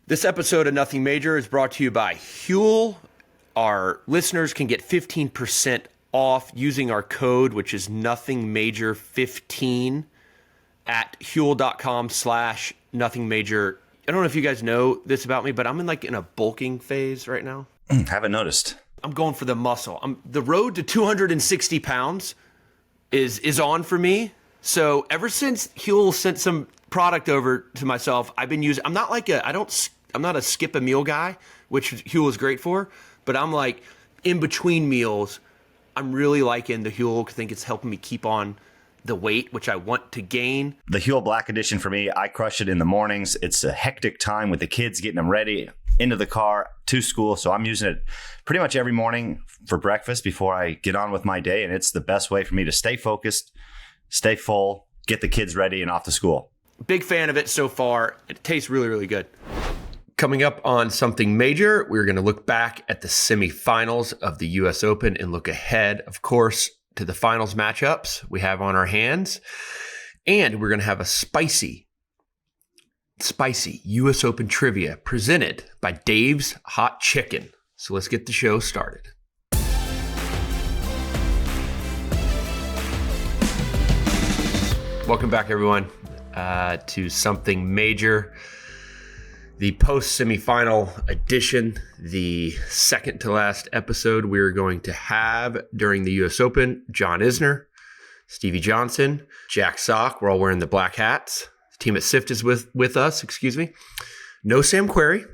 This episode of Nothing Major is brought to you by Huel. Our listeners can get 15% off using our code, which is nothingmajor15 at huel.com/nothingmajor. I don't know if you guys know this about me, but I'm in a bulking phase right now. Haven't noticed. I'm going for the muscle. The road to 260 pounds is on for me. So ever since Huel sent some product over to myself, I've been using. I'm not a skip a meal guy, which Huel is great for. But I'm like in between meals. I'm really liking the Huel. I think it's helping me keep on the weight, which I want to gain. The Huel Black Edition for me, I crush it in the mornings. It's a hectic time with the kids, getting them ready into the car to school. So I'm using it pretty much every morning for breakfast before I get on with my day. And it's the best way for me to stay focused, stay full, get the kids ready and off to school. Big fan of it so far. It tastes really, really good. Coming up on Something Major, we're going to look back at the semifinals of the U.S. Open and look ahead, of course, to the finals matchups we have on our hands. And we're going to have a spicy U.S. Open trivia presented by Dave's Hot Chicken. So let's get the show started. Welcome back, everyone, to Something Major. The post-semifinal edition, the second to last episode we're going to have during the U.S. Open. John Isner, Stevie Johnson, Jack Sock. We're all wearing the black hats. The team at SIFT is with us, No Sam Querrey.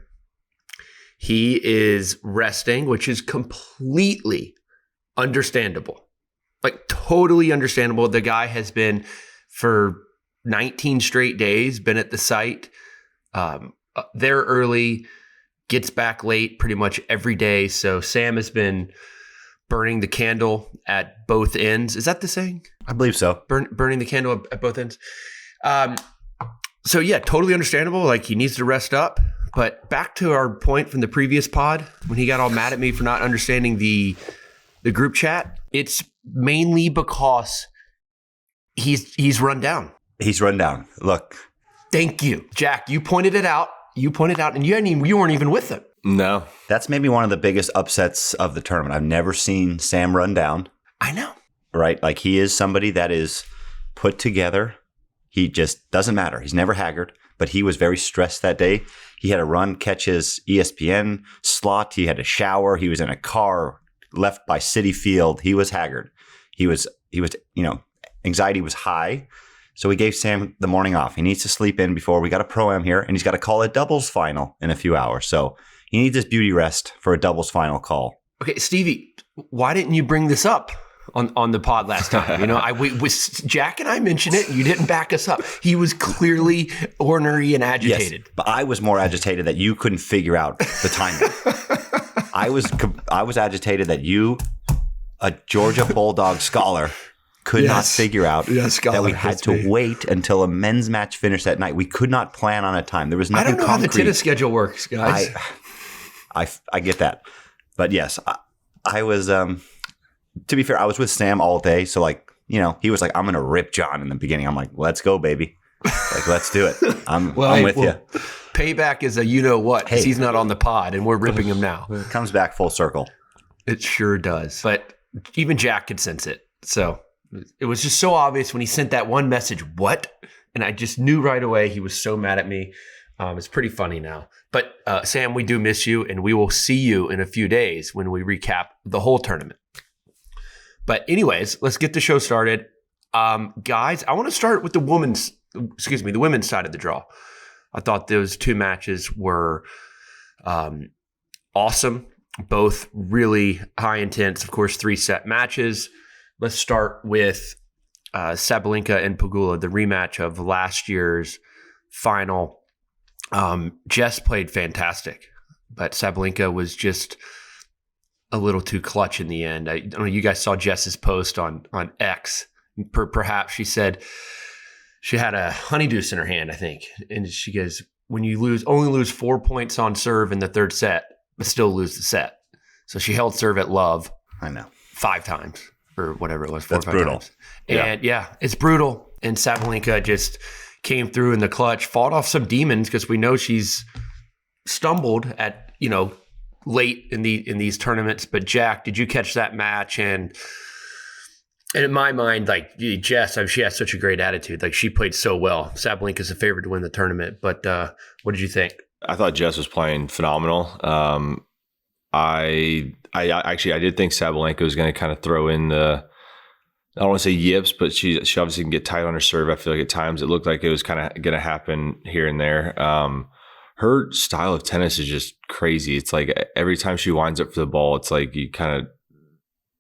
He is resting, which is completely understandable. Like, totally understandable. The guy has been, for 19 straight days, been at the site. There early, gets back late pretty much every day. So Sam has been burning the candle at both ends. Is that the saying? I believe so. Burning the candle at both ends. So yeah, totally understandable. Like, he needs to rest up. But back to our point from the previous pod, when he got all mad at me for not understanding the group chat, it's mainly because he's run down. He's run down. Look. Thank you, Jack. You pointed it out. And you weren't even with him. No. That's maybe one of the biggest upsets of the tournament. I've never seen Sam run down. I know. Right? Like, he is somebody that is put together. He just doesn't matter. He's never haggard, but he was very stressed that day. He had to run, catch his ESPN slot. He had to shower. He was in a car left by Citi Field. He was haggard. He was, anxiety was high. So we gave Sam the morning off. He needs to sleep in before we got a Pro-Am here, and he's got to call a doubles final in a few hours. So he needs this beauty rest for a doubles final call. Okay, Stevie, why didn't you bring this up on the pod last time? Jack and I mentioned it, and you didn't back us up. He was clearly ornery and agitated. Yes, but I was more agitated that you couldn't figure out the timing. I was agitated that you, a Georgia Bulldog scholar, could not figure out that we had to wait until a men's match finished that night. We could not plan on a time. There was nothing concrete. I don't know how the tennis schedule works, guys. I get that. But yes, I was, to be fair, I was with Sam all day. So he was like, I'm going to rip John in the beginning. I'm like, let's go, baby. Like, let's do it. I'm with you. Payback is a you-know-what, because he's not on the pod, and we're ripping him now. It comes back full circle. It sure does. But even Jack could sense it. So it was just so obvious when he sent that one message, what? And I just knew right away he was so mad at me. It's pretty funny now. But Sam, we do miss you, and we will see you in a few days when we recap the whole tournament. But anyways, let's get the show started. Guys, I want to start with the women's side of the draw. I thought those two matches were awesome. Both really high intense, of course, 3-set matches. Let's start with Sabalenka and Pegula, the rematch of last year's final. Jess played fantastic, but Sabalenka was just a little too clutch in the end. I don't know, you guys saw Jess's post on X. Perhaps she said she had a honeydeuce in her hand, I think. And she goes, when you only lose 4 points on serve in the third set, but still lose the set. So she held serve at love. I know. 5 times. Or whatever it was, 4 That's or 5 brutal. times. And it's brutal. And Sabalenka just came through in the clutch, fought off some demons because we know she's stumbled at, late in these tournaments. But Jack, did you catch that match? And in my mind, like Jess, she has such a great attitude. Like she played so well. Sabalenka's a favorite to win the tournament. But what did you think? I thought Jess was playing phenomenal. I did think Sabalenka was going to kind of throw in the, I don't want to say yips, but she obviously can get tight on her serve. I feel like at times it looked like it was kind of going to happen here and there. Her style of tennis is just crazy. It's like every time she winds up for the ball, it's like you kind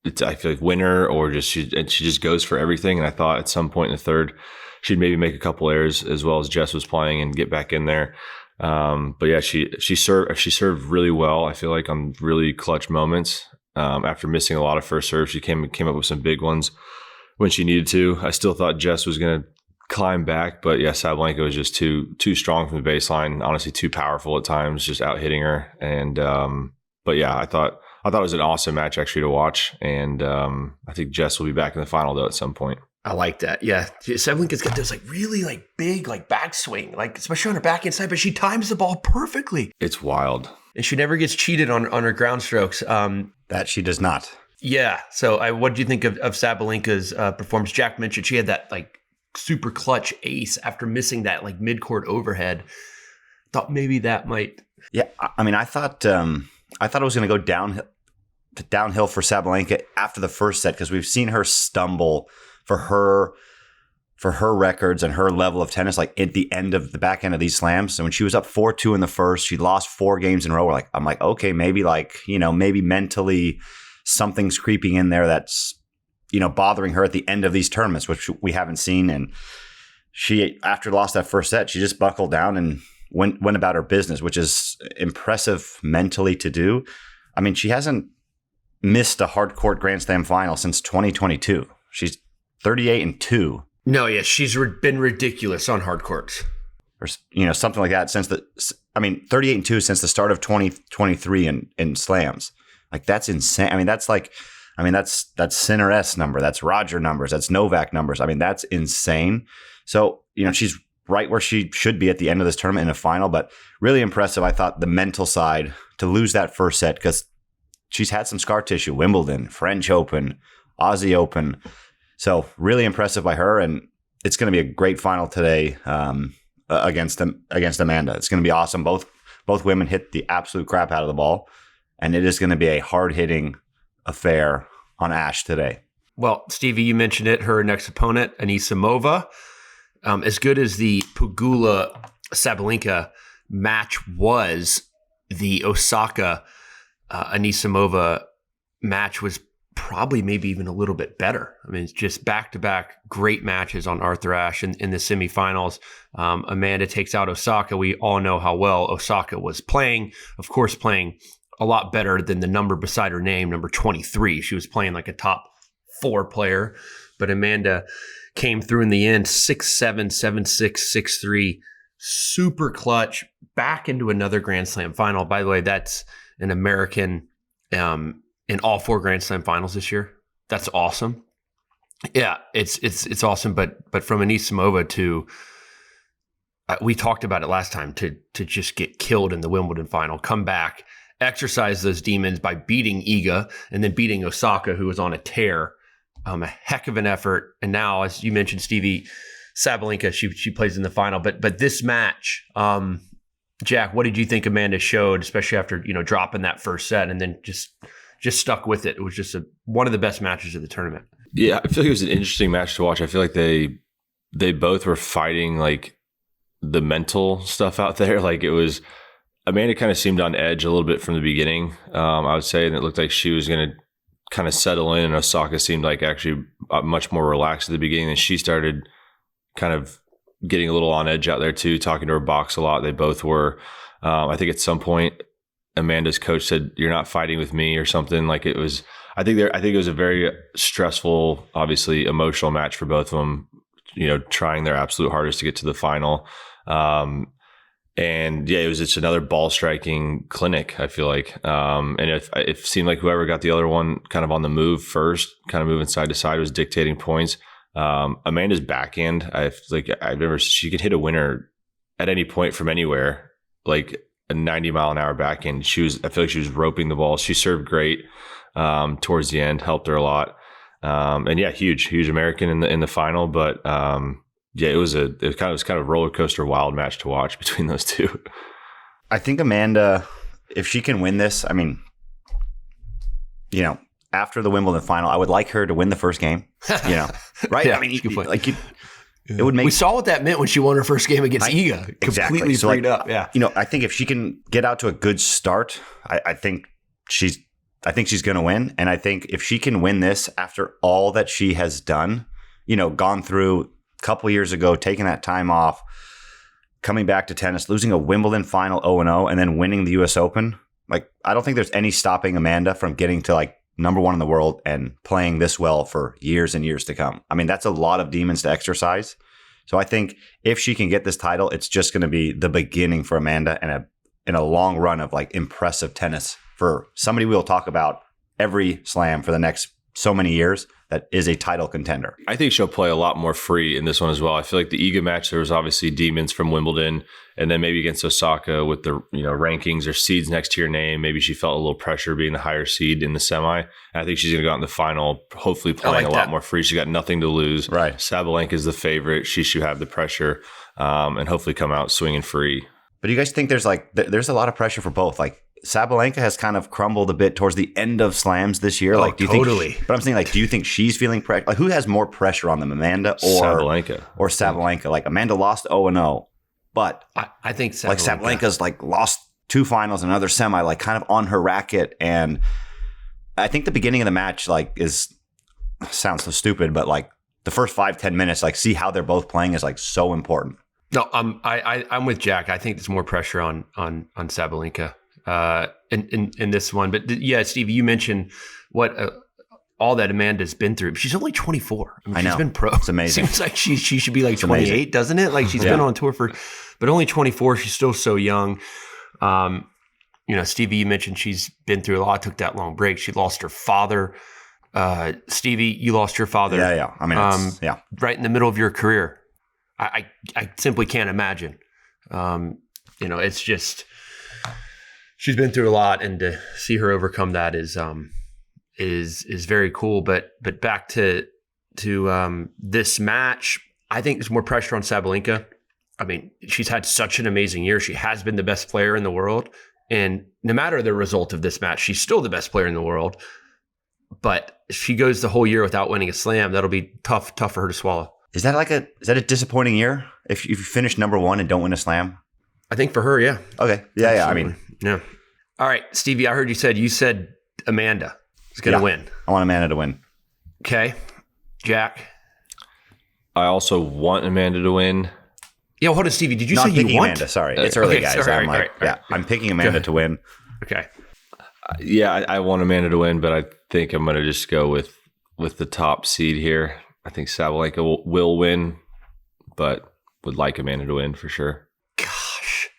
of, I feel like winner or just she just goes for everything. And I thought at some point in the third, she'd maybe make a couple errors as well as Jess was playing and get back in there. But yeah, she served really well. I feel like on really clutch moments. After missing a lot of first serves, she came up with some big ones when she needed to. I still thought Jess was going to climb back, but yeah, Sabalenka was just too strong from the baseline. Honestly, too powerful at times, just out hitting her. And but yeah, I thought it was an awesome match actually to watch. And I think Jess will be back in the final though at some point. I like that. Yeah. Sabalenka's got those like really like big like backswing, like especially on her backhand side, but she times the ball perfectly. It's wild. And she never gets cheated on her ground strokes. That she does not. Yeah. So what do you think of Sabalenka's performance? Jack mentioned she had that like super clutch ace after missing that like mid-court overhead. Thought maybe that might. Yeah. I mean, I thought it was going to go downhill for Sabalenka after the first set because we've seen her stumble for her records and her level of tennis, like at the end of the back end of these slams. So when she was up 4-2 in the first, she lost 4 games in a row. I'm like, okay, maybe maybe mentally something's creeping in there that's, bothering her at the end of these tournaments, which we haven't seen. And she, after lost that first set, she just buckled down and went about her business, which is impressive mentally to do. I mean, she hasn't missed a hard court Grand Slam final since 2022. She's 38-2. No, yeah, she's been ridiculous on hard courts. Or, something like that 38-2 since the start of 2023 in slams. Like, that's insane. That's Sinner-esque number. That's Roger numbers. That's Novak numbers. I mean, that's insane. So, she's right where she should be at the end of this tournament in a final, but really impressive. I thought the mental side to lose that first set because she's had some scar tissue, Wimbledon, French Open, Aussie Open. So really impressive by her, and it's going to be a great final today against Amanda. It's going to be awesome. Both women hit the absolute crap out of the ball, and it is going to be a hard-hitting affair on Ash today. Well, Stevie, you mentioned it. Her next opponent, Anisimova. As good as the Pegula-Sabalenka match was, the Osaka Anisimova match was probably maybe even a little bit better. I mean, it's just back-to-back great matches on Arthur Ashe in the semifinals. Amanda takes out Osaka. We all know how well Osaka was playing. Of course, playing a lot better than the number beside her name, number 23. She was playing like a top 4 player. But Amanda came through in the end, 6-7, 7-6, 6-3. Super clutch. Back into another Grand Slam final. By the way, that's an American in all 4 Grand Slam finals this year. That's awesome. Yeah, it's awesome. But from Anisimova to we talked about it last time to just get killed in the Wimbledon final, come back, exercise those demons by beating Iga and then beating Osaka, who was on a tear. A heck of an effort. And now, as you mentioned, Stevie, Sabalenka, she plays in the final. But this match, Jack, what did you think Amanda showed, especially after dropping that first set and then just stuck with it? It was just one of the best matches of the tournament. Yeah, I feel like it was an interesting match to watch. I feel like they both were fighting like the mental stuff out there. Like it was, Amanda kind of seemed on edge a little bit from the beginning, I would say, and it looked like she was going to kind of settle in, and Osaka seemed like actually much more relaxed at the beginning, and she started kind of getting a little on edge out there too, talking to her box a lot. They both were. I think at some point Amanda's coach said, "You're not fighting with me," or something. Like it was. I think it was a very stressful, obviously emotional match for both of them. Trying their absolute hardest to get to the final. And yeah, it was just another ball striking clinic, I feel like. And it seemed like whoever got the other one kind of on the move first, kind of moving side to side, was dictating points. Amanda's backhand, she could hit a winner at any point from anywhere. Like a 90-mile-an-hour backhand. I feel like she was roping the ball. She served great towards the end, helped her a lot. And yeah, huge American in the final. But yeah, it was kind of a roller coaster, wild match to watch between those two. I think Amanda, if she can win this, I mean, after the Wimbledon final, I would like her to win the first game. Right? Yeah, I mean, like it would make. We saw what that meant when she won her first game against Iga. Exactly. Completely So, freed up. Yeah. I think if she can get out to a good start, I think she's going to win. And I think if she can win this after all that she has done, gone through a couple years ago, taking that time off, coming back to tennis, losing a Wimbledon final 0-0, and then winning the U.S. Open. Like, I don't think there's any stopping Amanda from getting to like number one in the world and playing this well for years and years to come. I mean, that's a lot of demons to exercise. So I think if she can get this title, it's just going to be the beginning for Amanda and in a long run of like impressive tennis for somebody we'll talk about every slam for the next so many years that is a title contender. I think she'll play a lot more free in this one as well. I feel like the Iga match, there was obviously demons from Wimbledon, and then maybe against Osaka with the rankings or seeds next to your name. Maybe she felt a little pressure being the higher seed in the semi. And I think she's going to go out in the final, hopefully playing a lot more free. She got nothing to lose. Right. Sabalenka is the favorite. She should have the pressure and hopefully come out swinging free. But do you guys think there's a lot of pressure for both? Like, Sabalenka has kind of crumbled a bit towards the end of slams this year. Do you think? But I'm saying, like, do you think she's feeling pressure? Like, who has more pressure on them, Amanda or Sabalenka? Like, Amanda lost 0-0, but I think Sabalenka. Like Sabalenka's like lost 2 finals and another semi, like kind of on her racket. And I think the beginning of the match sounds so stupid, but like the first 5-10 minutes, like see how they're both playing is like so important. No, I'm with Jack. I think there's more pressure on Sabalenka. In this one. But yeah, Stevie, you mentioned what all that Amanda's been through. She's only 24. I mean, she's been pro. It's amazing. Seems like she should be like 28, doesn't it? Like she's been on tour but only 24. She's still so young. Stevie, you mentioned she's been through a lot, took that long break. She lost her father. Stevie, you lost your father. Yeah. I mean, right in the middle of your career. I simply can't imagine. It's just, she's been through a lot, and to see her overcome that is very cool. But back to this match, I think there's more pressure on Sabalenka. I mean, she's had such an amazing year. She has been the best player in the world, and no matter the result of this match, she's still the best player in the world. But if she goes the whole year without winning a slam, that'll be tough for her to swallow. Is that a disappointing year if you finish number one and don't win a slam? I think for her, yeah. Okay. Yeah. I mean, yeah. All right, Stevie, I heard you said Amanda is going to win. I want Amanda to win. Okay. Jack? I also want Amanda to win. Yeah, hold on, Stevie. Did you Not say you want? Amanda, sorry. It's early, guys. Sorry, I'm I'm picking Amanda to win. Okay. Yeah, I want Amanda to win, but I think I'm going to just go with the top seed here. I think Sabalenka will win, but would like Amanda to win for sure. Gosh.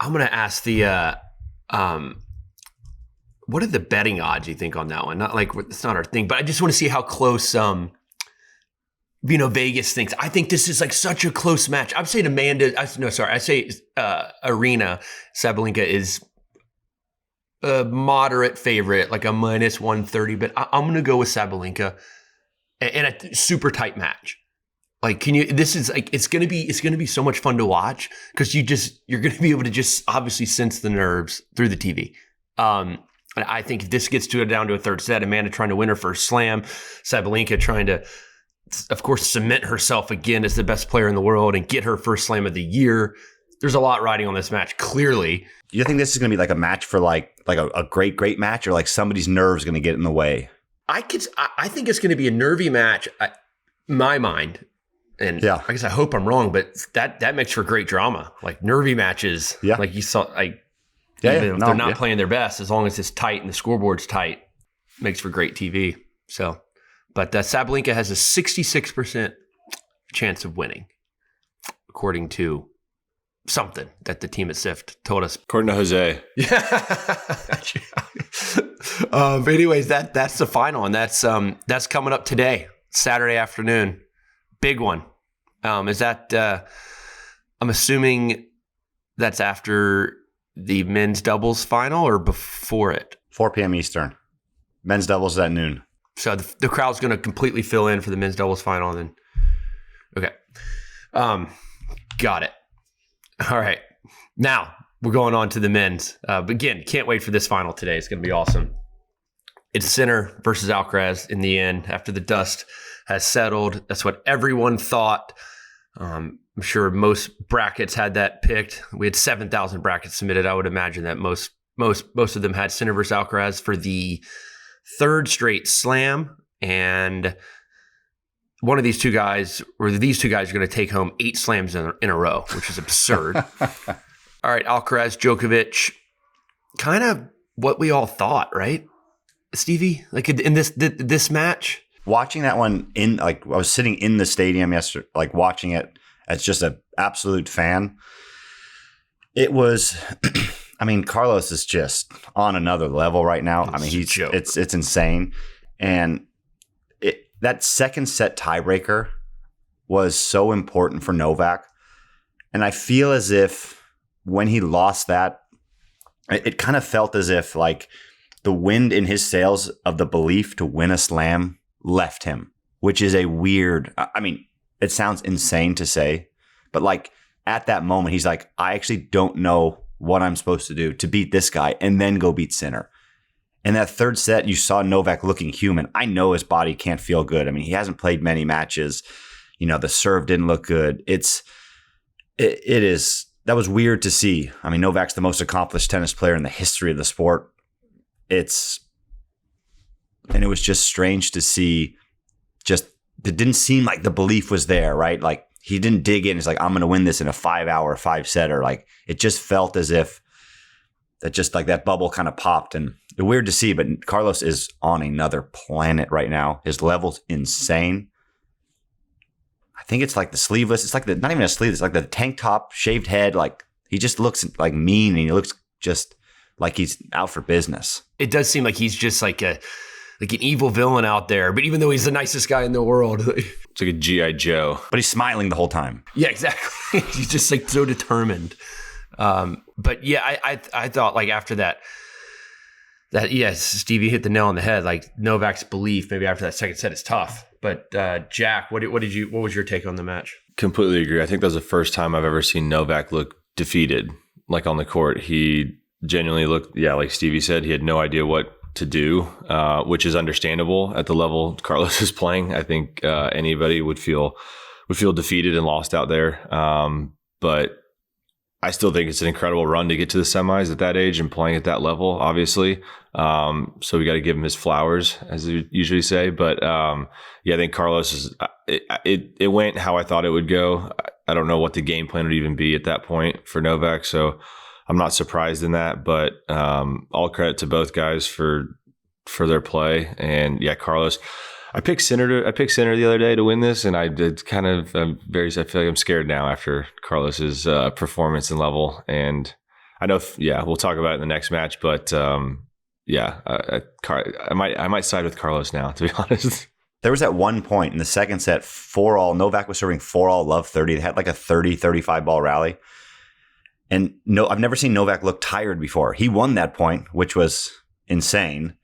I'm going to ask what are the betting odds you think on that one? Not like it's not our thing, but I just want to see how close Vegas thinks. I think this is like such a close match. I'm saying I say Arena Sabalenka is a moderate favorite, like a minus 130, but I'm going to go with Sabalenka in a super tight match. Like, this is like, it's going to be so much fun to watch because you're going to be able to just obviously sense the nerves through the TV. And I think if this gets down to a third set, Amanda trying to win her first slam, Sabalenka trying to, of course, cement herself again as the best player in the world and get her first slam of the year. There's a lot riding on this match, clearly. Do you think this is going to be like a match for like a great match, or like somebody's nerves going to get in the way? I think it's going to be a nervy match, my mind. And I guess I hope I'm wrong, but that makes for great drama. Like nervy matches, like you saw, if they're not playing their best, as long as it's tight and the scoreboard's tight, makes for great TV. So, but Sabalenka has a 66% chance of winning, according to something that the team at SIFT told us. According to Jose. But anyways, that's the final, and that's coming up today, Saturday afternoon. Big one. Is that? I'm assuming that's after the men's doubles final or before it? 4 p.m. Eastern. Men's doubles is at noon. So the crowd's going to completely fill in for the men's doubles final. And then, okay. Got it. All right. Now we're going on to the men's. But again, can't wait for this final today. It's going to be awesome. It's Sinner versus Alcaraz in the end after the dust has settled. That's what everyone thought. I'm sure most brackets had that picked. We had 7,000 brackets submitted. I would imagine that most of them had Sinner versus Alcaraz for the third straight slam. And one of these two guys, or these two guys, are going to take home 8 slams in a row, which is absurd. All right, Alcaraz, Djokovic, kind of what we all thought, right? Stevie, like in this match? Watching that one I was sitting in the stadium yesterday, like watching it as just an absolute fan. It was, I mean, Carlos is just on another level right now. I mean, it's insane. And that second set tiebreaker was so important for Novak. And I feel as if when he lost that, it kind of felt as if like the wind in his sails of the belief to win a slam left him, which is a weird, I mean, it sounds insane to say, but like at that moment, he's like, I actually don't know what I'm supposed to do to beat this guy and then go beat Sinner. In that third set, you saw Novak looking human. I know his body can't feel good. I mean, he hasn't played many matches. You know, the serve didn't look good. That was weird to see. I mean, Novak's the most accomplished tennis player in the history of the sport. And it was just strange to see. It didn't seem like the belief was there, right? Like he didn't dig in. He's like, I'm going to win this in a 5-hour 5-setter. Like it just felt as if that bubble kind of popped, and it's weird to see. But Carlos is on another planet right now. His level's insane. I think it's like the sleeveless. It's like not even a sleeve. It's like the tank top, shaved head. Like he just looks like mean, and he looks just like he's out for business. It does seem like he's just like an evil villain out there. But even though he's the nicest guy in the world, it's like a G.I. Joe. But he's smiling the whole time. Yeah, exactly. He's just like so determined. But yeah, I thought like after that yes, Stevie hit the nail on the head. Like Novak's belief maybe after that second set is tough. But Jack, what was your take on the match? Completely agree. I think that was the first time I've ever seen Novak look defeated, like on the court. He genuinely looked, like Stevie said, he had no idea what to do, which is understandable at the level Carlos is playing. I think anybody would feel defeated and lost out there. But I still think it's an incredible run to get to the semis at that age and playing at that level, obviously. So we got to give him his flowers, as we usually say. But I think Carlos it went how I thought it would go. I don't know what the game plan would even be at that point for Novak. So I'm not surprised in that, but all credit to both guys for their play. And Carlos, I picked Sinner the other day to win this, and I did kind of I feel like I'm scared now after Carlos's performance and level. And I know, we'll talk about it in the next match, but I might side with Carlos now, to be honest. There was at one point in the second set, 4-all. Novak was serving 4-all love 30. They had like a 35 ball rally. And I've never seen Novak look tired before. He won that point, which was insane.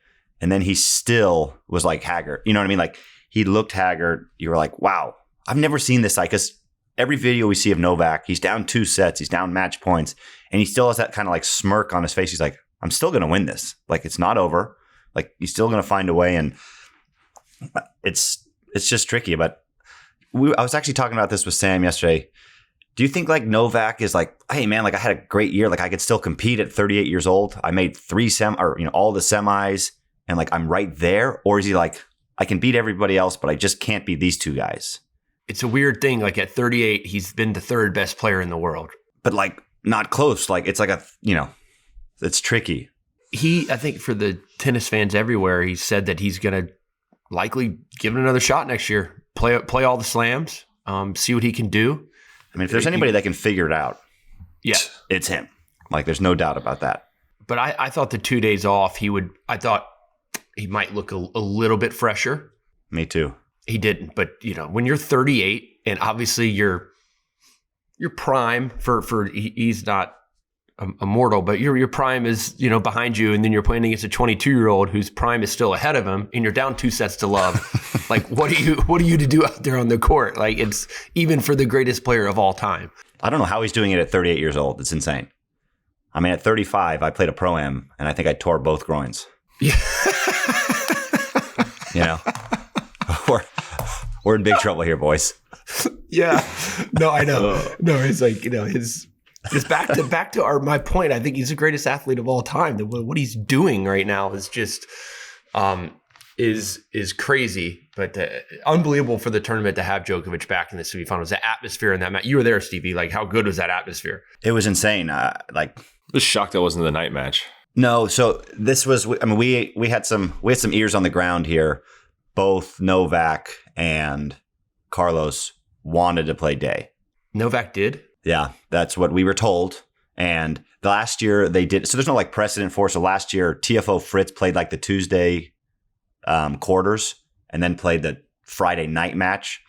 And then he still was like haggard. You know what I mean? Like he looked haggard. You were like, wow, I've never seen this. Like, because every video we see of Novak, he's down 2 sets. He's down match points. And he still has that kind of like smirk on his face. He's like, I'm still going to win this. Like, it's not over. Like, he's still going to find a way. And it's just tricky. But I was actually talking about this with Sam yesterday. Do you think like Novak is like, hey man, like I had a great year. Like I could still compete at 38 years old. I made all the semis and like I'm right there. Or is he like, I can beat everybody else, but I just can't beat these two guys? It's a weird thing. Like at 38, he's been the third best player in the world, but like not close. Like it's like it's tricky. I think for the tennis fans everywhere, he said that he's going to likely give it another shot next year, play all the slams, see what he can do. I mean, if there's anybody that can figure it out, it's him. Like, there's no doubt about that. But I thought the 2 days off, I thought he might look a little bit fresher. Me too. He didn't. But, when you're 38 and obviously you're prime for he's not a mortal, but your prime is, behind you, and then you're playing against a 22-year-old whose prime is still ahead of him, and you're down 2 sets to love. Like, what are you to do out there on the court? Like, it's even for the greatest player of all time. I don't know how he's doing it at 38 years old. It's insane. I mean, at 35, I played a pro-am, and I think I tore both groins. Yeah. We're in big trouble here, boys. Yeah. No, I know. No, it's like, it's back to my point. I think he's the greatest athlete of all time. What he's doing right now is just is crazy, but unbelievable for the tournament to have Djokovic back in the semifinals. The atmosphere in that match. You were there, Stevie. Like, how good was that atmosphere? It was insane. I was shocked that wasn't the night match. No, so this was. I mean, we had some ears on the ground here. Both Novak and Carlos wanted to play day. Novak did? Yeah, that's what we were told. And last year they did. So there's no like precedent for. So last year TFO Fritz played like the Tuesday quarters and then played the Friday night match.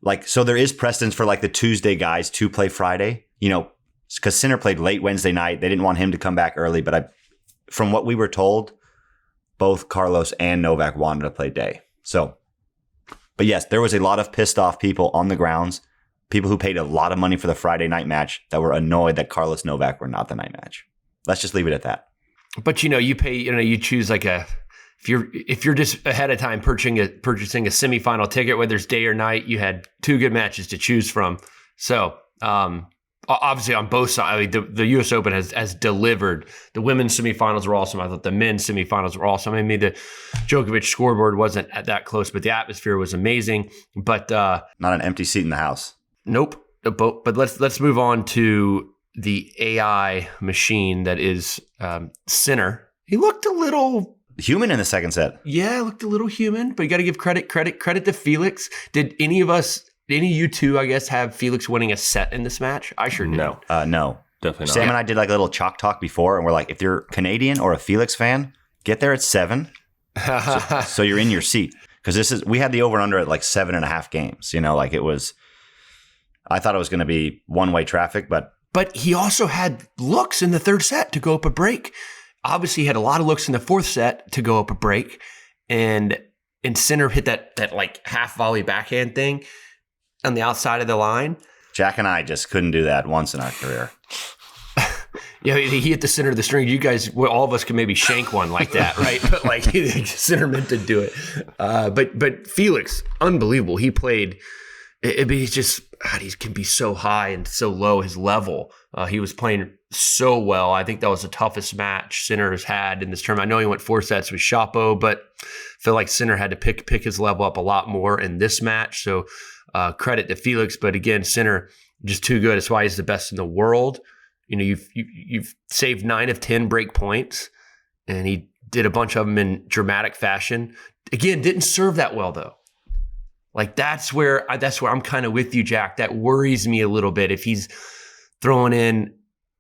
Like, so there is precedence for like the Tuesday guys to play Friday, because Sinner played late Wednesday night. They didn't want him to come back early. But from what we were told, both Carlos and Novak wanted to play day. So, but yes, there was a lot of pissed off people on the grounds, people who paid a lot of money for the Friday night match that were annoyed that Carlos Novak were not the night match. Let's just leave it at that. But you pay, you choose like if you're just ahead of time purchasing a semifinal ticket, whether it's day or night, you had 2 good matches to choose from. So, obviously on both sides, the U.S. Open has delivered. The women's semifinals were awesome. I thought the men's semifinals were awesome. I mean, the Djokovic scoreboard wasn't that close, but the atmosphere was amazing. But not an empty seat in the house. Nope. But let's move on to the AI machine that is Sinner. He looked a little human in the second set. Yeah, looked a little human, but you got to give credit to Felix. Did any of you two, I guess, have Felix winning a set in this match? I sure did. No. Definitely not. Sam and I did like a little chalk talk before, and we're like, if you're Canadian or a Felix fan, get there at 7. so you're in your seat. Because we had the over-under at like 7.5 games. Like it was, I thought it was going to be one-way traffic, but he also had looks in the third set to go up a break. Obviously, he had a lot of looks in the fourth set to go up a break. And Sinner hit that like half volley backhand thing on the outside of the line. Jack and I just couldn't do that once in our career. Yeah, he hit the center of the string. You guys, all of us can maybe shank one like that, right? But like Sinner meant to do it. But Felix, unbelievable. He played. He's just, he can be so high and so low, his level. He was playing so well. I think that was the toughest match Sinner has had in this tournament. I know he went 4 sets with Shapo, but I feel like Sinner had to pick his level up a lot more in this match. So credit to Felix. But again, Sinner just too good. That's why he's the best in the world. You've saved 9 of 10 break points, and he did a bunch of them in dramatic fashion. Again, didn't serve that well though. Like that's where I'm kind of with you, Jack. That worries me a little bit. If he's throwing in,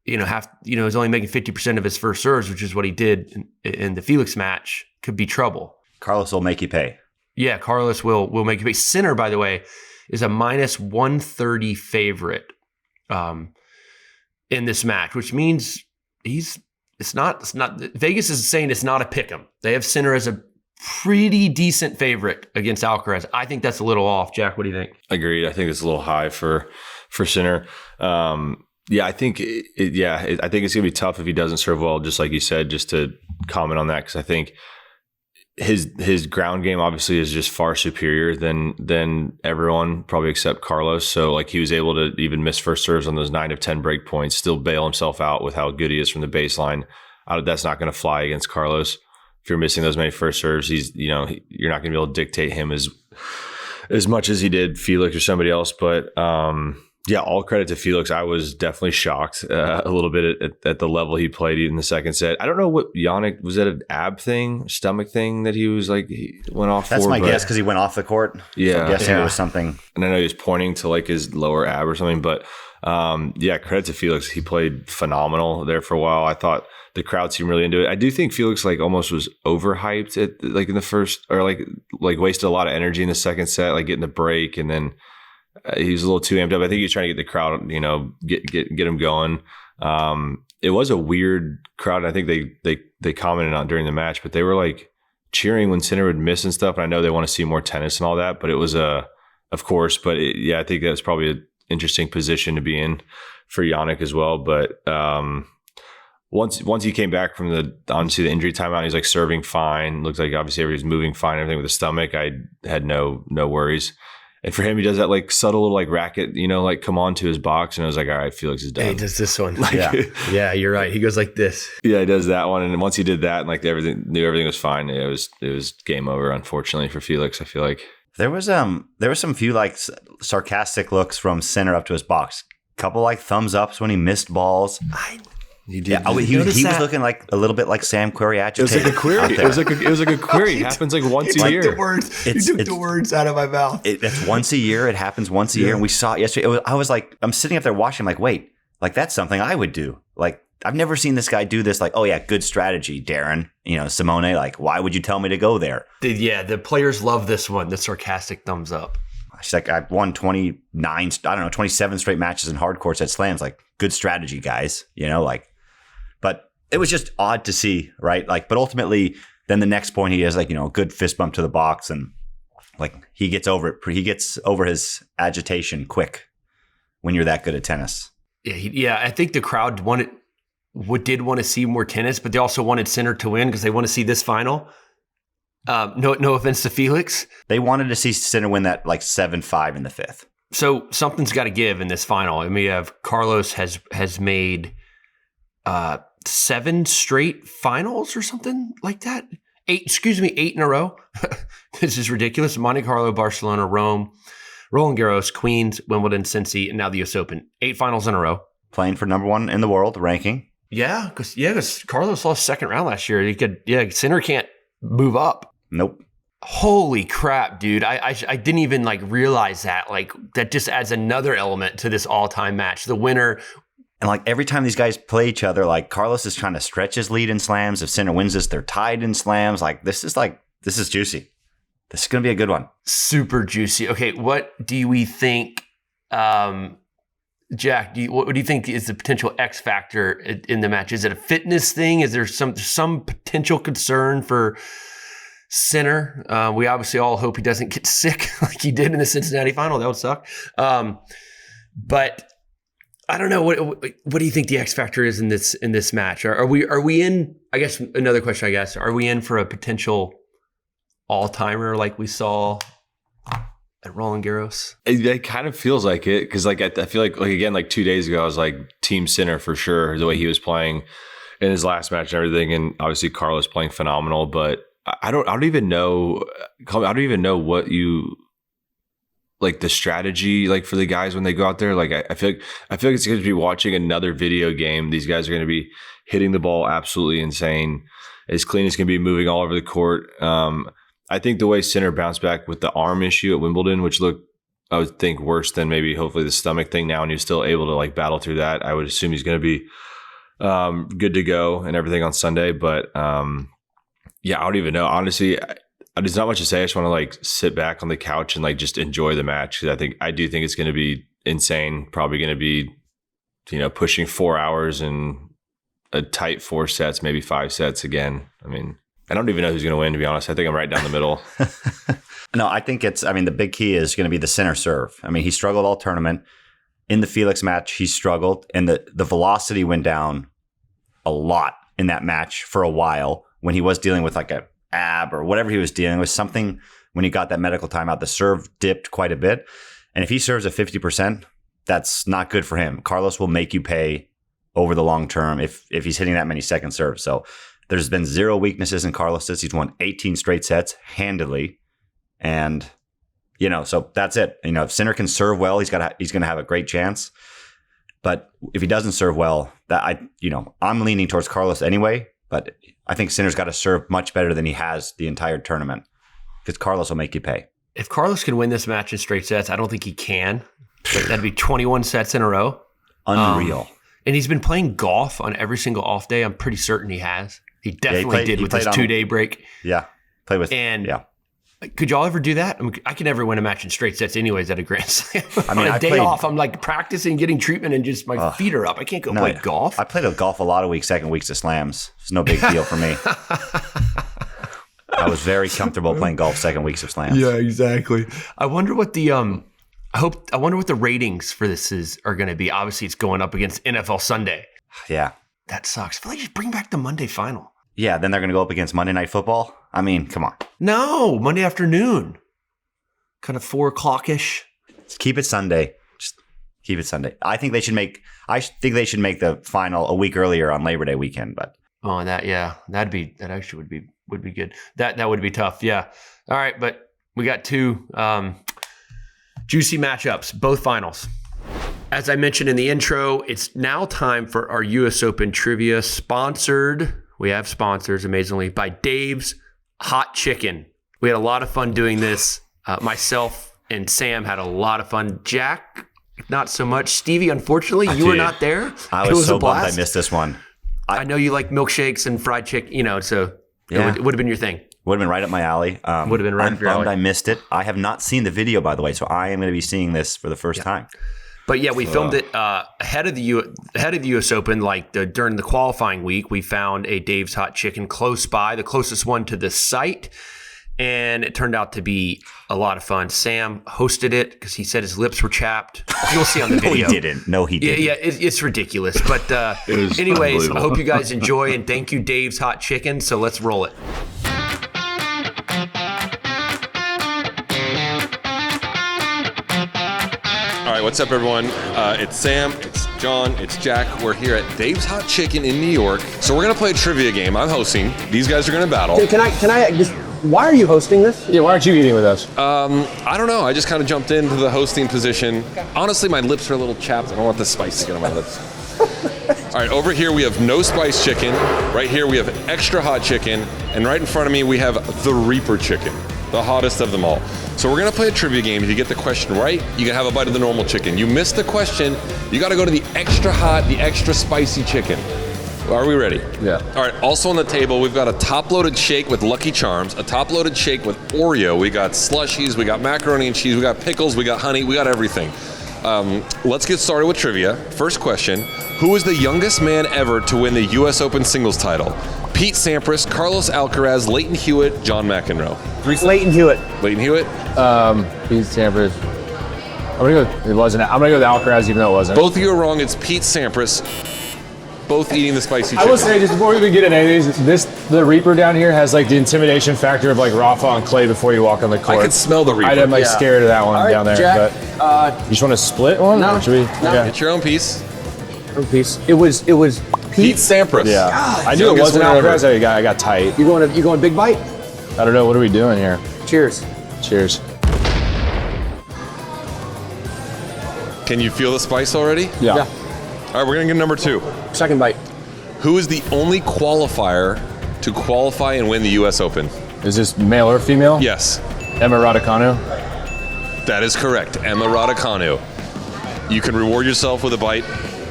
he's only making 50% of his first serves, which is what he did in the Felix match, could be trouble. Carlos will make you pay. Yeah, Carlos will make you pay. Sinner, by the way, is a minus 130 favorite in this match, which means it's not Vegas is saying it's not a pick'em. They have Sinner as a pretty decent favorite against Alcaraz. I think that's a little off. Jack, what do you think? Agreed. I think it's a little high for Sinner. I think I think it's gonna be tough if he doesn't serve well. Just like you said, just to comment on that, because I think his ground game obviously is just far superior than everyone, probably except Carlos. So like he was able to even miss first serves on those 9 of 10 break points, still bail himself out with how good he is from the baseline. That's not going to fly against Carlos. If you're missing those many first serves, you're not going to be able to dictate him as much as he did Felix or somebody else. But all credit to Felix. I was definitely shocked a little bit at the level he played in the second set. I don't know what Yannick, was that an ab thing, stomach thing that he was like, he went off That's for? My guess, because he went off the court. Yeah. So I'm guessing it was something. And I know he was pointing to like his lower ab or something, but credit to Felix. He played phenomenal there for a while. I thought the crowd seemed really into it. I do think Felix like almost was overhyped at like in the first, or like wasted a lot of energy in the second set, like getting the break, and then he was a little too amped up. I think he was trying to get the crowd, get him going. It was a weird crowd. I think they commented on during the match, but they were like cheering when Sinner would miss and stuff. And I know they want to see more tennis and all that, but it was of course. But I think that's probably an interesting position to be in for Jannik as well. But once he came back from the injury timeout, he's like serving fine. Looks like obviously everybody's moving fine. Everything with the stomach, I had no worries. And for him, he does that like subtle little like racket, like come on to his box. And I was like, all right, Felix is done. Yeah, he does this one. Like, yeah, you're right. He goes like this. Yeah, he does that one. And once he did that and like everything was fine, it was game over, unfortunately, for Felix, I feel like. There was some few like sarcastic looks from Sinner up to his box. Couple like thumbs ups when he missed balls. You did. Yeah, he was looking like a little bit like Sam Querrey agitated. It was like a query. It was like a query. It happens like once a year. You took the words out of my mouth. That's once a year. It happens once a year. And we saw it yesterday. I was like, I'm sitting up there watching, like, wait, like that's something I would do. Like, I've never seen this guy do this. Like, oh yeah, good strategy, Darren. Simone, like, why would you tell me to go there? The players love this one, the sarcastic thumbs up. She's like, I've won 27 straight matches in hard courts at slams. Like, good strategy, guys. But it was just odd to see, right? Like, but ultimately, then the next point he has like, a good fist bump to the box, and like he gets over it. He gets over his agitation quick when you're that good at tennis. Yeah. I think the crowd did want to see more tennis, but they also wanted Sinner to win because they want to see this final. No offense to Felix. They wanted to see Sinner win that like 7-5 in the fifth. So something's got to give in this final. I mean, Carlos has made 7 straight finals or something like that. 8 in a row. This is ridiculous. Monte Carlo, Barcelona, Rome, Roland Garros, Queens, Wimbledon, Cincy, and now the US Open. 8 finals in a row. Playing for number 1 in the world ranking. Yeah, because Carlos lost second round last year. Sinner can't move up. Nope. Holy crap, dude. I didn't even like realize that. Like that just adds another element to this all-time match. The winner. And like every time these guys play each other, like Carlos is trying to stretch his lead in slams. If Sinner wins this, they're tied in slams. Like this is juicy. This is going to be a good one. Super juicy. Okay, what do we think, Jack? What do you think is the potential X factor in the match? Is it a fitness thing? Is there some potential concern for Sinner? We obviously all hope he doesn't get sick like he did in the Cincinnati final. That would suck. But I don't know. What do you think the X factor is in this match? Are we in? I guess another question. Are we in for a potential all timer like we saw at Roland Garros? It kind of feels like it because like I feel like again like 2 days ago I was like Team Sinner for sure, the way he was playing in his last match and everything, and obviously Carlos playing phenomenal. But I don't even know what you. Like the strategy, like for the guys when they go out there, like I feel like it's going to be watching another video game. These guys are going to be hitting the ball absolutely insane, as clean as can be, moving all over the court. I think the way Sinner bounced back with the arm issue at Wimbledon, which looked, I would think, worse than maybe hopefully the stomach thing now, and he was still able to like battle through that. I would assume he's going to be good to go and everything on Sunday. But yeah, I don't even know. Honestly, there's not much to say. I just want to like sit back on the couch and like just enjoy the match. Because I do think it's going to be insane. Probably going to be, pushing 4 hours and a tight 4 sets, maybe 5 sets again. I mean, I don't even know who's going to win, to be honest. I think I'm right down the middle. No, I think the big key is going to be the Sinner serve. I mean, he struggled all tournament. In the Felix match, he struggled, and the velocity went down a lot in that match for a while when he was dealing with like a ab or whatever he was dealing with, something when he got that medical timeout, the serve dipped quite a bit. And if he serves at 50%, that's not good for him. Carlos will make you pay over the long term if he's hitting that many second serves. So there's been 0 weaknesses in Carlos's. He's won 18 straight sets handily. And, so that's it. If Sinner can serve well, he's going to have a great chance. But if he doesn't serve well, I'm leaning towards Carlos anyway. But I think Sinner's got to serve much better than he has the entire tournament, because Carlos will make you pay. If Carlos can win this match in straight sets, I don't think he can. But that'd be 21 sets in a row. Unreal. And he's been playing golf on every single off day. I'm pretty certain he has. He definitely did with his 2-day break. Yeah. Could y'all ever do that? I can never win a match in straight sets anyways at a Grand Slam. I mean, on a I day played- off, I'm like practicing, getting treatment, and just my feet are up. I can't go play golf. I played golf a lot of weeks, second weeks of slams. It's no big deal for me. I was very comfortable playing golf second weeks of slams. Yeah, exactly. I wonder what the I wonder what the ratings for this are going to be. Obviously, it's going up against NFL Sunday. Yeah. That sucks. I feel like just bring back the Monday final. Yeah, then they're going to go up against Monday Night Football. I mean, come on. No, Monday afternoon. Kind of 4:00-ish. Just keep it Sunday. Just keep it Sunday. I think they should make the final a week earlier on Labor Day weekend, but Oh, that actually would be good. That would be tough. Yeah. All right, but we got two juicy matchups, both finals. As I mentioned in the intro, it's now time for our US Open trivia sponsored. We have sponsors, amazingly, by Dave's Hot Chicken. We had a lot of fun doing this. Myself and Sam had a lot of fun. Jack, not so much. Stevie, unfortunately, you were not there. I was so bummed I missed this one. I know you like milkshakes and fried chicken, so Yeah. it would have been your thing. Would have been right up my alley. Would have been right I'm up your alley. bummed I missed it. I have not seen the video, by the way, so I am going to be seeing this for the first time. But yeah, we filmed it ahead of the U.S. Open. During the qualifying week, we found a Dave's Hot Chicken close by, the closest one to the site, and it turned out to be a lot of fun. Sam hosted it because he said his lips were chapped. You'll see on the video. No, he didn't. Yeah, it's ridiculous. But anyways, I hope you guys enjoy, and thank you, Dave's Hot Chicken. So let's roll it. All right, what's up, everyone? It's Sam, it's John, it's Jack. We're here at Dave's Hot Chicken in New York. So we're gonna play a trivia game. I'm hosting. These guys are gonna battle. Can I just? Why are you hosting this? Yeah, why aren't you eating with us? I don't know. I just kind of jumped into the hosting position. Honestly, my lips are a little chapped. I don't want the spice to get on my lips. All right, over here we have no spice chicken. Right here we have extra hot chicken, and right in front of me we have the Reaper chicken, the hottest of them all. So we're gonna play a trivia game. If you get the question right, you can have a bite of the normal chicken. You miss the question, you gotta go to the extra hot, the extra spicy chicken. Are we ready? Yeah. All right, also on the table, we've got a top-loaded shake with Lucky Charms, a top-loaded shake with Oreo, we got slushies, we got macaroni and cheese, we got pickles, we got honey, we got everything. Let's get started with trivia. First question, who is the youngest man ever to win the US Open singles title? Pete Sampras, Carlos Alcaraz, Leighton Hewitt, John McEnroe. Leighton Hewitt. Leighton Hewitt? Pete Sampras. I'm gonna go. It wasn't. I'm gonna go with Alcaraz, even though it wasn't. Both of you are wrong. It's Pete Sampras. Both eating the spicy I chicken. will say, just before we even get into any of these, the Reaper down here has like the intimidation factor of like Rafa on clay before you walk on the court. I could smell the Reaper. I'm like scared of that one All right, down there. Jack, but you just want to split one? no, Or should we? no. Yeah. Get your own piece. Piece. It was Pete Sampras. Yeah. I knew it Youngest wasn't winner Alcaraz. I got tight. You going big bite? I don't know. What are we doing here? Cheers. Cheers. Can you feel the spice already? Yeah. Yeah. All right, we're going to get number 2. Second bite. Who is the only qualifier to qualify and win the U.S. Open? Is this male or female? Yes, Emma Raducanu. that is correct. Emma Raducanu. You can reward yourself with a bite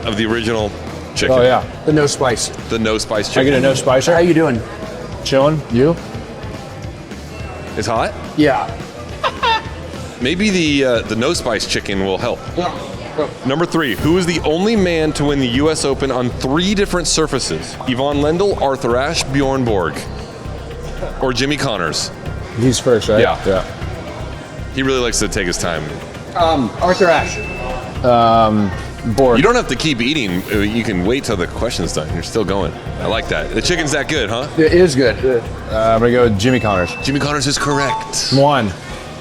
of the original chicken. Oh yeah. The no spice. The no spice I chicken. get a no spicer. How you doing? Chilling. You? It's hot? Yeah. Maybe the no spice chicken will help. Number 3, who is the only man to win the U.S. Open on 3 different surfaces? Yvonne Lendl, Arthur Ashe, Bjorn Borg, or Jimmy Connors? He's first, right? Yeah. Yeah. He really likes to take his time. Arthur Ashe. Borg. You don't have to keep eating. You can wait till the question's done. You're still going. I like that. The chicken's that good, huh? It is good. I'm gonna go with Jimmy Connors. Jimmy Connors is correct. 1.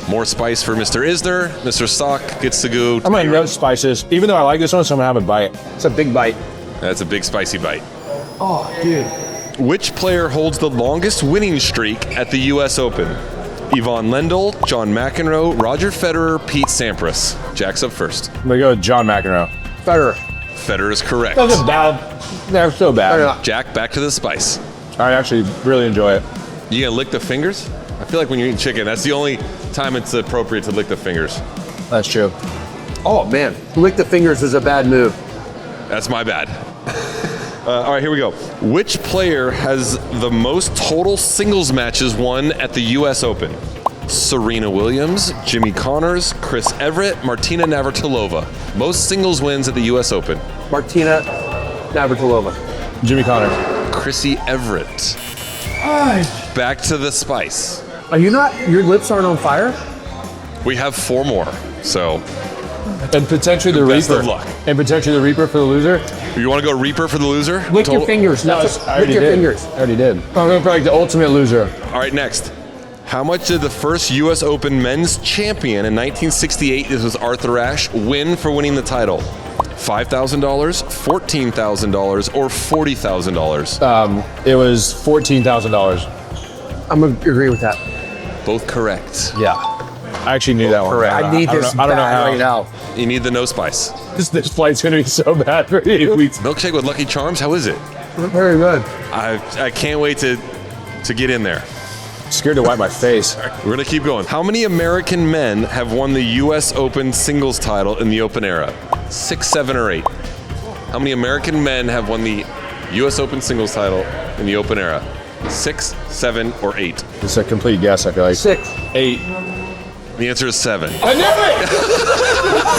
More spice for Mr. Isner. Mr. Stock gets to go. I'm gonna no spices. Even though I like this one, so I'm gonna have a bite. It's a big bite. That's a big spicy bite. Oh, dude. Which player holds the longest winning streak at the U.S. Open? Yvonne Lendl, John McEnroe, Roger Federer, Pete Sampras. Jack's up first. I'm gonna go with John McEnroe. Federer. Federer is correct. That's bad. They're so bad. Jack, back to the spice. I actually really enjoy it. You gonna lick the fingers? I feel like when you're eating chicken, that's the only time it's appropriate to lick the fingers. That's true. Oh man, lick the fingers is a bad move. That's my bad. All right, here we go. Which player has the most total singles matches won at the U.S. Open? Serena Williams, Jimmy Connors, Chris Everett, Martina Navratilova. Most singles wins at the U.S. Open. Martina Navratilova. Jimmy Connors. Chrissy Everett. Back to the spice. Are you not? Your lips aren't on fire? We have 4 more, so And potentially the best Reaper. of luck. And potentially the Reaper for the loser. You want to go Reaper for the loser? Lick your fingers. No, Lick I already your did. fingers. I already did. I'm going for like the ultimate loser. All right, next. How much did the first U.S. Open men's champion in 1968, this was Arthur Ashe, win for winning the title? $5,000, $14,000, or $40,000? It was $14,000. I'm going to agree with that. Both correct. Yeah. I actually knew that one. Correct. I need this I don't know how. right now. You need the no spice. This flight's going to be so bad for 8 weeks. Milkshake with Lucky Charms, how is it? Very good. I can't wait to get in there. Scared to wipe my face. We're going to keep going. How many American men have won the U.S. Open singles title in the Open era? 6, 7, or 8? How many American men have won the U.S. Open singles title in the Open era? 6, 7, or 8? It's a complete guess, I feel like. 6. 8. The answer is 7. I knew it!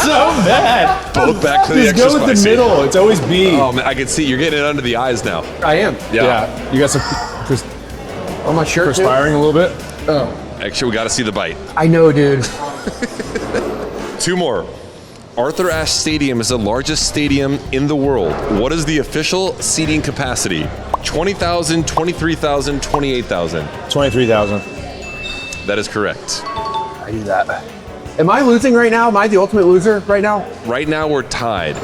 So bad. Both back to the Just extra go with spicy. the middle. It's always B. Oh man, I can see you're getting it under the eyes now. I am. Yeah. You got some On my shirt, too? perspiring a little bit? Actually, we got to see the bite. I know, dude. 2 more. Arthur Ashe Stadium is the largest stadium in the world. What is the official seating capacity? 20,000, 23,000, 28,000. 23,000. That is correct. I do that. Am I losing right now? Am I the ultimate loser right now? Right now, we're tied.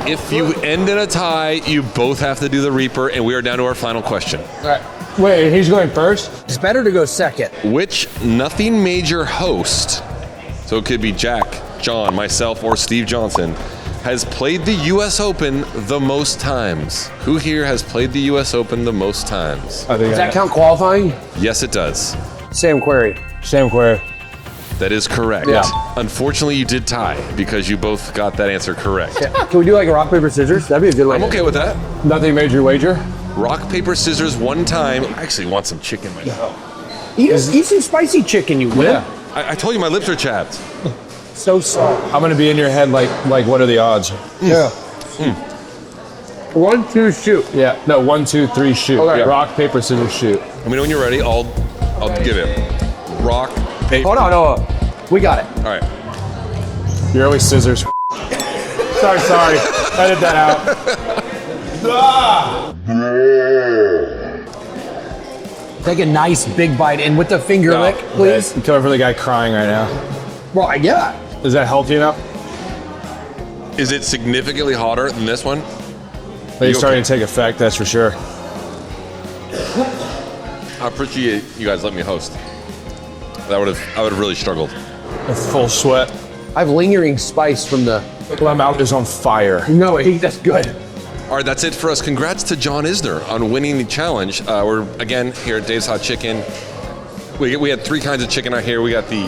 If you end in a tie, you both have to do the Reaper, and we are down to our final question. All right. Wait, he's going first? It's better to go second. Which nothing major host, so it could be Jack, John, myself, or Steve Johnson, has played the U.S. Open the most times? Who here has played the U.S. Open the most times? I think Does that count qualifying? Yes, it does. Sam Querrey. Sam Querrey. That is correct. Yeah. Unfortunately, you did tie because you both got that answer correct. Can we do like a rock, paper, scissors? That'd be a good one. I'm okay with that. Nothing major wager? Rock, paper, scissors, one time. I actually want some chicken myself. Eat some spicy chicken, you win. Yeah. I told you my lips are chapped. So soft. I'm going to be in your head like what are the odds? Yeah. 1, 2, shoot. Yeah. No, 1, 2, 3, shoot. Okay. Rock, paper, scissors, shoot. Let me know when you're ready. I'll give it. Rock, paper. Hold on. We got it. All right. You're always scissors. sorry. Edit that out. Take a nice big bite in with the finger lick, please. I'm coming for the guy crying right now. Well, yeah. Is that healthy enough? Is it significantly hotter than this one? It's starting to take effect, that's for sure. I appreciate you guys letting me host. I would have really struggled. A full sweat. I have lingering spice from the. My mouth is on fire. No, that's good. All right, that's it for us. Congrats to John Isner on winning the challenge. We're, again, here at Dave's Hot Chicken. We had 3 kinds of chicken out here. We got the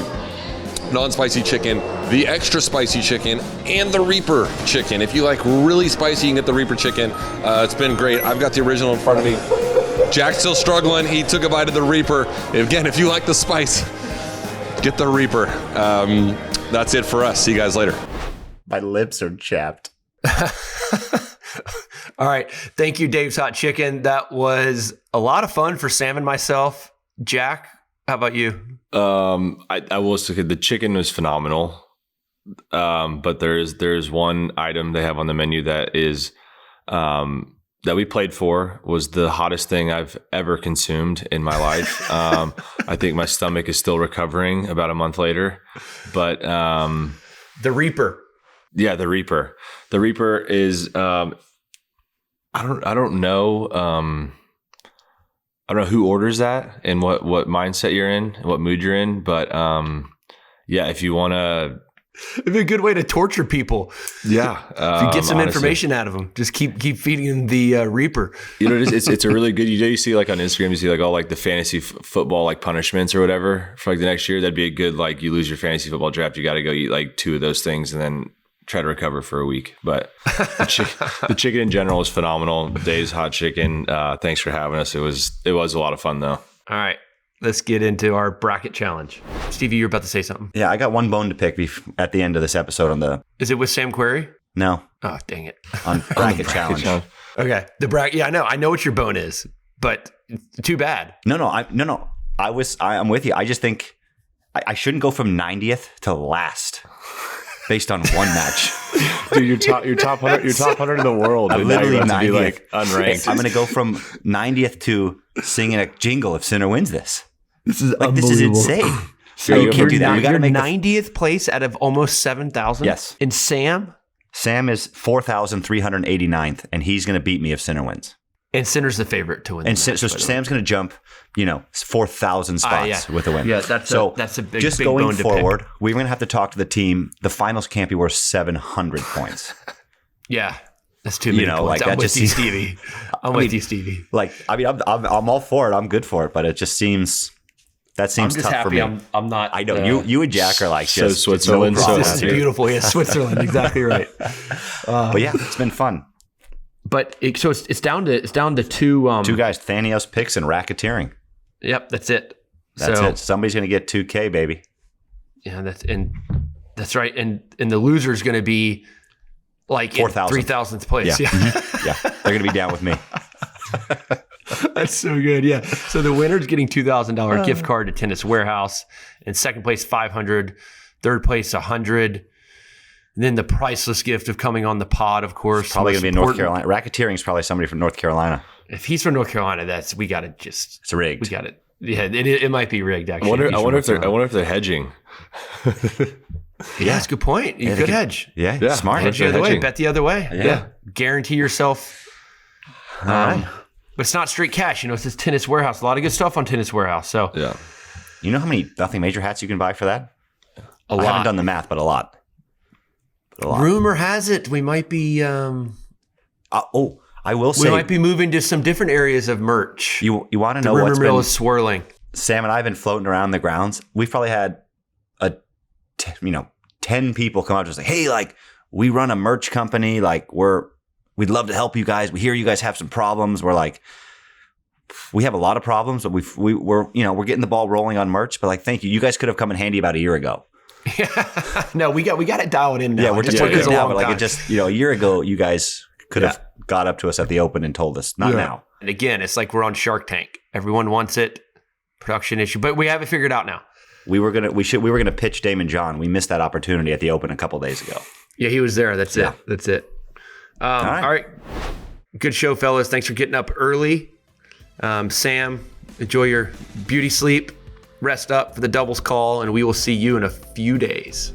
non-spicy chicken, the extra spicy chicken, and the Reaper chicken. If you like really spicy, you can get the Reaper chicken. It's been great. I've got the original in front of me. Jack's still struggling. He took a bite of the Reaper. Again, if you like the spice, get the Reaper. That's it for us. See you guys later. My lips are chapped. All right. Thank you, Dave's Hot Chicken. That was a lot of fun for Sam and myself. Jack, how about you? I will say the chicken was phenomenal. But there's one item they have on the menu that is that we played for was the hottest thing I've ever consumed in my life. I think my stomach is still recovering about a month later. But The Reaper. Yeah, the Reaper. The Reaper is I don't know. I don't know who orders that and what mindset you're in, what mood you're in, but yeah, if you want to, it'd be a good way to torture people. Yeah, if you get some information out of them, just keep feeding them the Reaper. You know, it's a really good. You see like on Instagram, you see like all like the fantasy football like punishments or whatever for like the next year. That'd be a good like you lose your fantasy football draft, you got to go eat like 2 of those things and then try to recover for a week. But the chicken in general is phenomenal. Dave's Hot Chicken. Thanks for having us. It was a lot of fun though. All right. let's get into our bracket challenge. Stevie, you're about to say something. Yeah, I got one bone to pick at the end of this episode on the Is it with Sam Querrey? no Oh, dang it. on bracket challenge. Okay. The bracket. Yeah, I know what your bone is, but too bad. No. I'm with you. I just think I shouldn't go from 90th to last based on one match. Dude, you're top 100. You're top 100 in the world. I'm And now you're literally about to be 90th. like unranked. I'm going to go from 90th to singing a jingle if Sinner wins this. This is insane. So you can't do that. We got to You're make 90th place out of almost 7,000? Yes. And Sam? Sam is 4,389th, and he's going to beat me if Sinner wins. And Sinner's the favorite to win. And the match, so by the way. Sam's going to jump, 4,000 spots with a win. Yeah, that's a big, just big going bone to forward, pick. we're going to have to talk to the team. The finals can't be worth 700 points. Yeah, that's too many points. like I'm that with just you, seems- Stevie. I'm with you, Stevie. I'm all for it. I'm good for it, but it just seems I'm tough just for happy me. I'm not. I know you and Jack are like So just Switzerland, no so problem. This is happy. beautiful. Yeah, Switzerland. Exactly right. But yeah, it's been fun. But it's down to two. Two guys, Thanios picks and racketeering. Yep, that's it. That's so, it. Somebody's going to get 2K, baby. Yeah, that's right. And the loser's going to be like 4,000. 3,000th place. Yeah. Yeah. Yeah, they're going to be down with me. That's so good. Yeah. So the winner's getting $2,000 gift card to Tennis Warehouse, and second place $500, third place $100. And then the priceless gift of coming on the pod, of course. Probably going to be in North Important. Carolina. Racketeering is probably somebody from North Carolina. If he's from North Carolina, we got to just. It's rigged. We got it. Yeah, it might be rigged I actually. wonder, if he's I from wonder North if they're. I Carolina. wonder if they're hedging. Yeah, that's a good point. You Yeah, they could could- hedge. Yeah, smart. Hedge the other way. hedging. Bet the other way. Yeah. Guarantee yourself. But it's not straight cash. It says Tennis Warehouse. A lot of good stuff on Tennis Warehouse. So Yeah. You know how many Nothing Major hats you can buy for that? a I haven't lot. done the math, but a lot. Rumor has it we might be. I will We say, might be moving to some different areas of merch. you want to the know rumor what's mill been... is swirling. Sam and I have been floating around the grounds. We've probably had 10 people come up to us like, hey, like, we run a merch company. Like, we'd love to help you guys. We hear you guys have some problems. We're like, we have a lot of problems, but we're getting the ball rolling on merch. But like, thank you. You guys could have come in handy about a year ago. No, we got it dialed in now. Yeah, we're just It took working us it a now. long But like, time. it just, a year ago, you guys could have got up to us at the Open and told us. Not now. And again, it's like we're on Shark Tank. Everyone wants it. Production issue, but we have it figured out now. We were gonna pitch Damon John. We missed that opportunity at the Open a couple days ago. Yeah, he was there. That's Yeah. it. That's it. All right. right. Good show, fellas. Thanks for getting up early. Sam, enjoy your beauty sleep. Rest up for the doubles call, and we will see you in a few days.